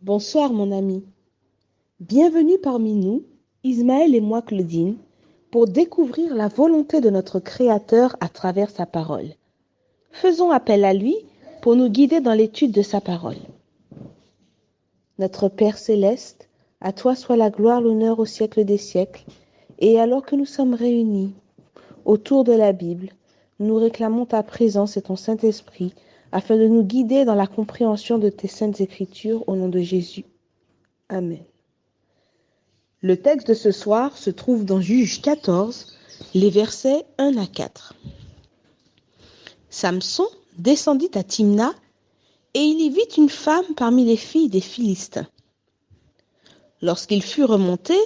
Bonsoir mon ami. Bienvenue parmi nous, Ismaël et moi Claudine, pour découvrir la volonté de notre Créateur à travers sa parole. Faisons appel à lui pour nous guider dans l'étude de sa parole. Notre Père céleste, à toi soit la gloire, l'honneur au siècle des siècles. Et alors que nous sommes réunis autour de la Bible, nous réclamons ta présence et ton Saint-Esprit afin de nous guider dans la compréhension de tes saintes écritures au nom de Jésus. Amen. Le texte de ce soir se trouve dans Juges 14, les versets 1 à 4. Samson descendit à Timna et il y vit une femme parmi les filles des Philistins. Lorsqu'il fut remonté,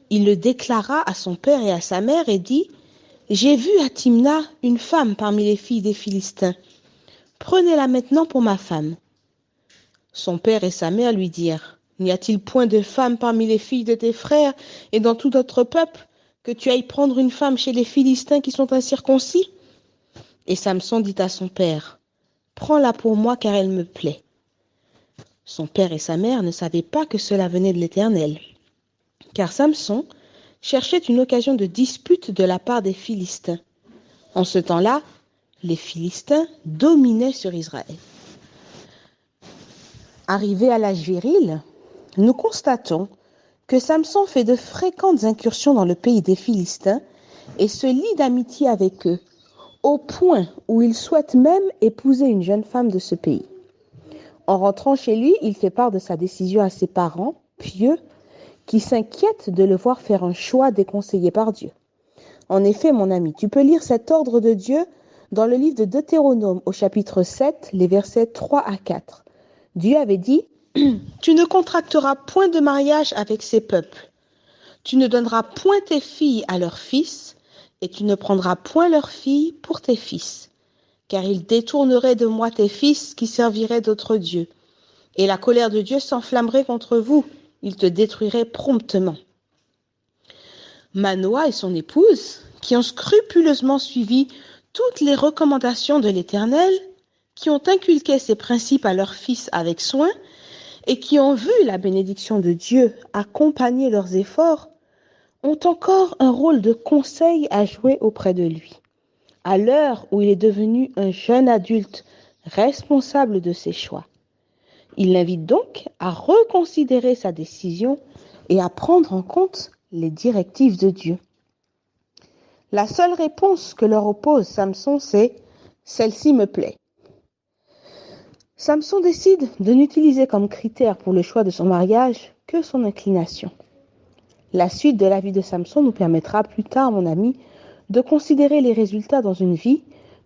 il le déclara à son père et à sa mère et dit : « J'ai vu à Timna une femme parmi les filles des Philistins. Prenez-la maintenant pour ma femme. » Son père et sa mère lui dirent : « N'y a-t-il point de femme parmi les filles de tes frères et dans tout notre peuple, que tu ailles prendre une femme chez les Philistins qui sont incirconcis ? » Et Samson dit à son père : « Prends-la pour moi car elle me plaît. » Son père et sa mère ne savaient pas que cela venait de l'Éternel, car Samson cherchait une occasion de dispute de la part des Philistins. En ce temps-là, les Philistins dominaient sur Israël. Arrivé à l'âge viril, nous constatons que Samson fait de fréquentes incursions dans le pays des Philistins et se lie d'amitié avec eux, au point où il souhaite même épouser une jeune femme de ce pays. En rentrant chez lui, il fait part de sa décision à ses parents, pieux, qui s'inquiètent de le voir faire un choix déconseillé par Dieu. En effet, mon ami, tu peux lire cet ordre de Dieu dans le livre de Deutéronome au chapitre 7, les versets 3 à 4. Dieu avait dit : « Tu ne contracteras point de mariage avec ces peuples. Tu ne donneras point tes filles à leurs fils, et tu ne prendras point leurs filles pour tes fils. Car ils détourneraient de moi tes fils qui serviraient d'autres dieux. Et la colère de Dieu s'enflammerait contre vous, il te détruirait promptement. » Manoah et son épouse, qui ont scrupuleusement suivi toutes les recommandations de l'Éternel, qui ont inculqué ces principes à leurs fils avec soin, et qui ont vu la bénédiction de Dieu accompagner leurs efforts, ont encore un rôle de conseil à jouer auprès de lui. À l'heure où il est devenu un jeune adulte responsable de ses choix. Il l'invite donc à reconsidérer sa décision et à prendre en compte les directives de Dieu. La seule réponse que leur oppose Samson, c'est « celle-ci me plaît ». Samson décide de n'utiliser comme critère pour le choix de son mariage que son inclination. La suite de la vie de Samson nous permettra plus tard, mon ami, de considérer les résultats dans une vie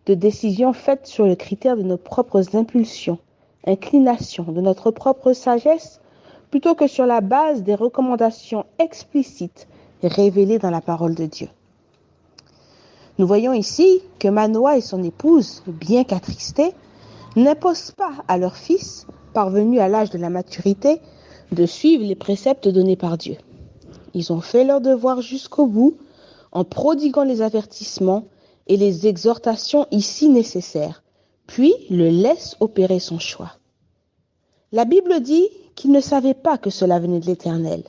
de décisions faites sur le critère de nos propres impulsions, inclinations, de notre propre sagesse, plutôt que sur la base des recommandations explicites révélées dans la parole de Dieu. Nous voyons ici que Manoah et son épouse, bien qu'attristés, n'imposent pas à leur fils, parvenu à l'âge de la maturité, de suivre les préceptes donnés par Dieu. Ils ont fait leur devoir jusqu'au bout en prodiguant les avertissements et les exhortations ici nécessaires, puis le laissent opérer son choix. La Bible dit qu'ils ne savaient pas que cela venait de l'Éternel.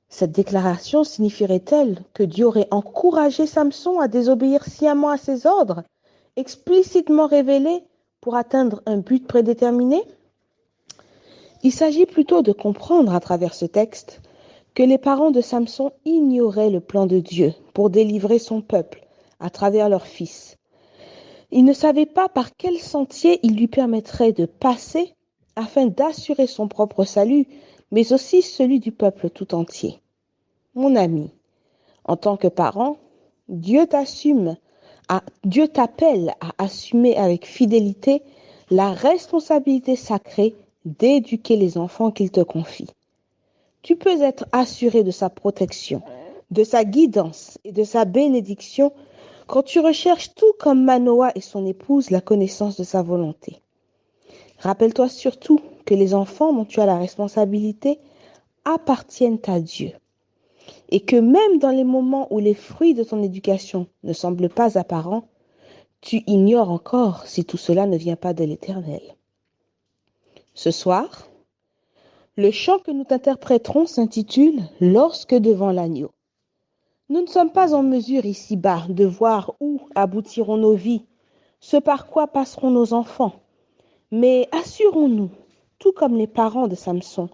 Cette déclaration signifierait-elle que Dieu aurait encouragé Samson à désobéir sciemment à ses ordres, explicitement révélés pour atteindre un but prédéterminé ? Il s'agit plutôt de comprendre à travers ce texte que les parents de Samson ignoraient le plan de Dieu pour délivrer son peuple à travers leur fils. Ils ne savaient pas par quel sentier il lui permettrait de passer afin d'assurer son propre salut, mais aussi celui du peuple tout entier. Mon ami, en tant que parent, Dieu t'appelle à assumer avec fidélité la responsabilité sacrée d'éduquer les enfants qu'il te confie. Tu peux être assuré de sa protection, de sa guidance et de sa bénédiction quand tu recherches tout comme Manoah et son épouse la connaissance de sa volonté. Rappelle-toi surtout que les enfants dont tu as la responsabilité appartiennent à Dieu et que même dans les moments où les fruits de ton éducation ne semblent pas apparents, tu ignores encore si tout cela ne vient pas de l'Éternel. Ce soir, Le chant que nous interpréterons s'intitule « Lorsque devant l'agneau ». Nous ne sommes pas en mesure ici-bas de voir où aboutiront nos vies, ce par quoi passeront nos enfants. Mais assurons-nous, tout comme les parents de Samson,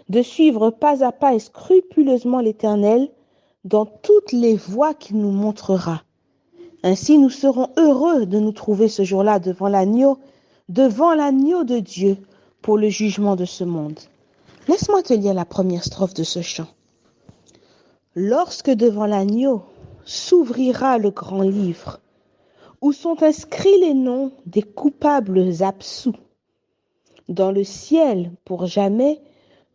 de suivre pas à pas et scrupuleusement l'Éternel dans toutes les voies qu'il nous montrera. Ainsi, nous serons heureux de nous trouver ce jour-là devant l'agneau de Dieu pour le jugement de ce monde. Laisse-moi te lire la première strophe de ce chant. Lorsque devant l'agneau s'ouvrira le grand livre, où sont inscrits les noms des coupables absous, dans le ciel pour jamais,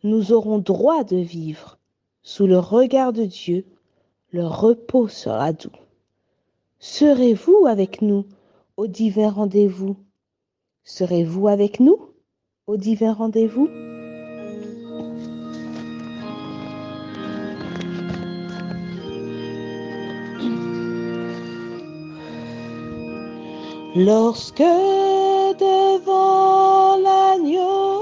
nous aurons droit de vivre. Sous le regard de Dieu, le repos sera doux. Serez-vous avec nous aux divins rendez-vous? Serez-vous avec nous aux divins rendez-vous? Lorsque devant l'agneau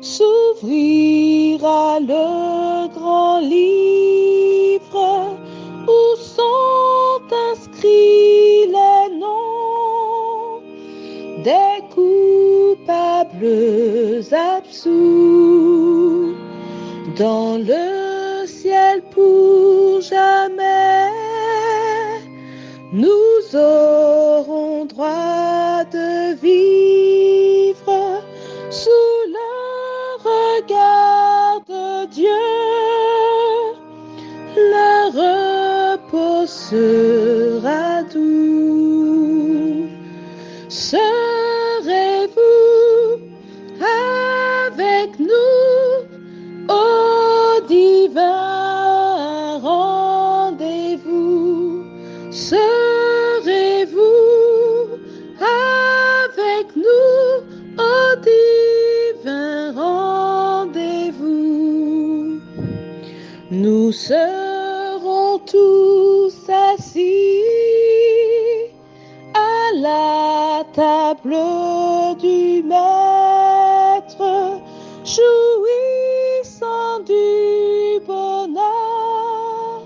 s'ouvrira le grand livre où sont inscrits les noms des coupables absous, dans le ciel pour jamais, nous aurons droit de vivre sous le regard de Dieu. Le repos sera doux. Serez-vous avec nous au divin rendez-vous? Serez-vous avec nous au divin rendez-vous? Nous serons tous assis à la table du Maître, jouissant du bonheur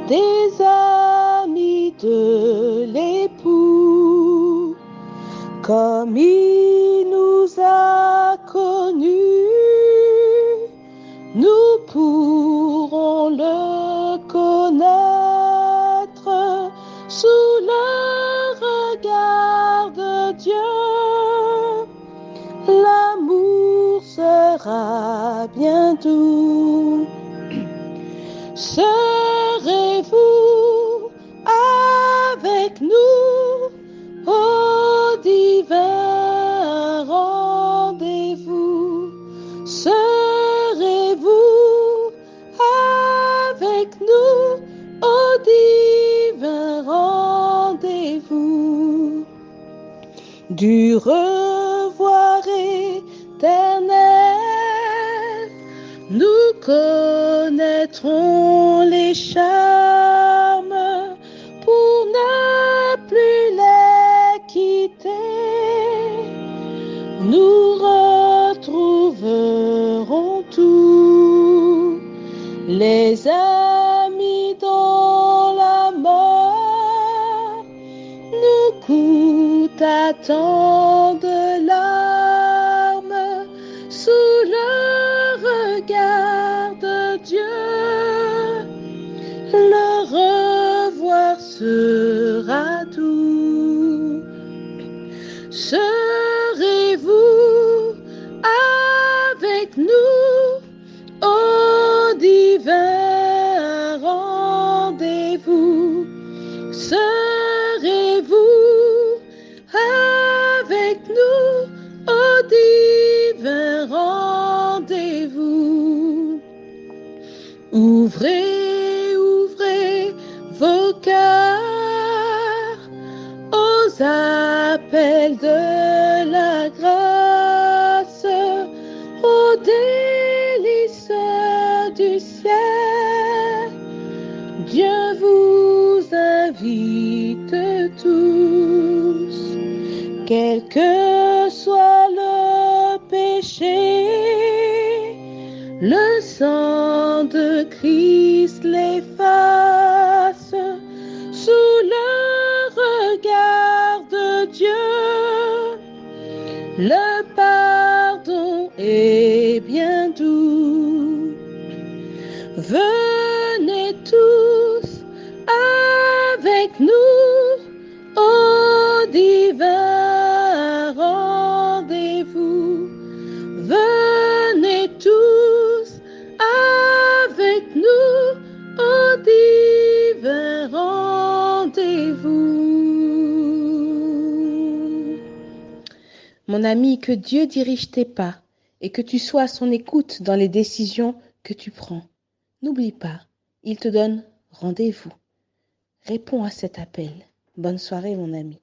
des amis de l'époux, comme il nous a connus, nous pourrons le connaître sous le regard de Dieu. L'amour sera bien doux. Serez-vous avec nous au divin rendez-vous? Serez-vous avec nous au divin rendez-vous? Du revoir éternel, nous connaîtrons les charmes pour ne plus les quitter. Nous retrouverons tous les amis dans la mort. Nous coûte à tant de larmes sous le regard de Dieu. Le revoir sera doux. Serez-vous avec nous au divin rendez-vous? Serez-vous avec nous au divin rendez-vous? Ouvrez, ouvrez vos cœurs aux appels de la grâce, aux délices du ciel. Dieu vous invite tous, quel que soit le péché, Le sang de Christ l'efface sous le regard de Dieu. Le pardon est bien doux. Venez tous avec nous au divin rendez-vous. Venez tous avec nous au divin rendez-vous. Mon ami, que Dieu dirige tes pas et que tu sois à son écoute dans les décisions que tu prends. N'oublie pas, il te donne rendez-vous. Réponds à cet appel. Bonne soirée, mon ami.